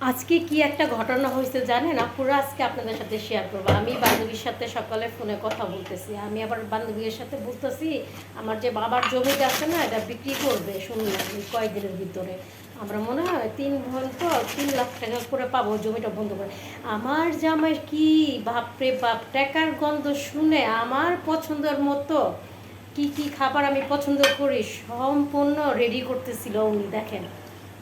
আজকে কি একটা ঘটনা হয়েছে জানেন আপুরা, আজকে আপনাদের সাথে শেয়ার করবো। আমি বান্ধবীর সাথে সকালে ফোনে কথা বলতেছি, আমি আবার বান্ধবীর সাথে বলতেছি আমার যে বাবার জমিটা আছে না, এটা বিক্রি করবে শুনলাম কয়েকদিনের ভিতরে। আমরা মনে হয় 3 ঘন্টা 3 লাখ টাকা করে পাবো জমিটা বন্ধ করে। আমার জামাই কি বাপরে বাপ, টাকার গন্ধ শুনে আমার পছন্দের মতো কি কি খাবার আমি পছন্দ করি সম্পূর্ণ রেডি করতেছিল উনি। দেখেন,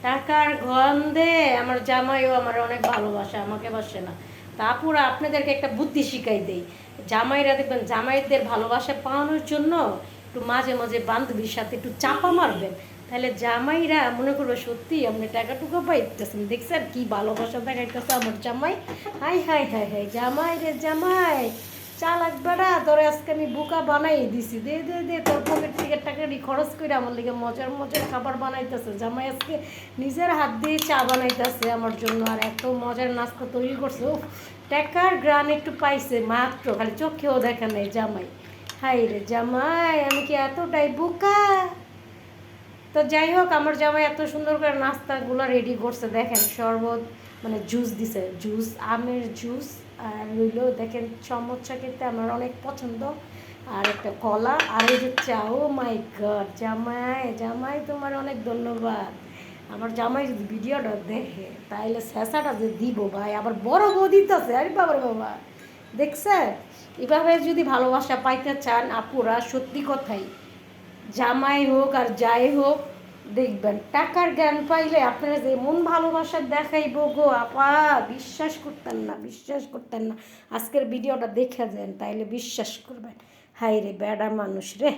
টাকার গন্ধে আমার জামাইও আমার অনেক ভালোবাসে, আমাকে বাসে না। তারপর আপনাদেরকে একটা বুদ্ধি শিখাই দেই। জামাইরা দেখবেন জামাইদের ভালোবাসা পাওয়ানোর জন্য একটু মাঝে মাঝে বান্ধবীর সাথে একটু চাপা মারবেন, তাহলে জামাইরা মনে করবে সত্যি আপনি টাকাটুকু পাইতেছেন। দেখছেন কি ভালোবাসা দেখাইতেছে আমার জামাই। হাই হাই হাই হাই, জামাই রে জামাই, চালাক বেড়া, তোরে আজকে আমি বোকা বানাই দিছি। দে দে দে, তোর পকেট থেকে টাকাটি খরচ করে আমার লিগে মজার মজার খাবার বানাইতেছে। জামাই আজকে নিজের হাত দিয়ে চা বানাইতেছে আমার জন্য, আর এত মজার নাস্তা তৈরি করছে। ও, টাকার গ্রান একটু পাইছে মাত্র, খালি চোখেও দেখা নেই জামাই। হাই রে জামাই, আমি কি এতটাই বোকা? তো যাই হোক, আমার জামাই এত সুন্দর করে নাস্তাগুলো রেডি করছে। দেখেন শরবত, মানে জুস দিছে, জুস, আমের জুস। আর রইল দেখেন সমোসা খেতে আমার অনেক পছন্দ, আর একটা কলা, আর এই যে চা। ও মাই গড, জামাই জামাই তোমার অনেক ধন্যবাদ। আমার জামাই যদি ভিডিওটা দেখে তাইলে শেষাটা যে দিব ভাই, আবার বড় বউ দিতেছে। আরে বাবার বাবা, দেখছে? এভাবে যদি ভালোবাসা পাইতে চান আপুরা, সত্যি কথাই, জামাই হোক আর যাই হোক, দেখবেন টাকার জ্ঞান পাইলে আপনারা যে মন ভালোবাসা দেখাইব গো আপা, বিশ্বাস করতেন না, বিশ্বাস করতেন না। আজকের ভিডিওটা দেখে যান, তাইলে বিশ্বাস করবেন। হাই রে বেডা মানুষ রে।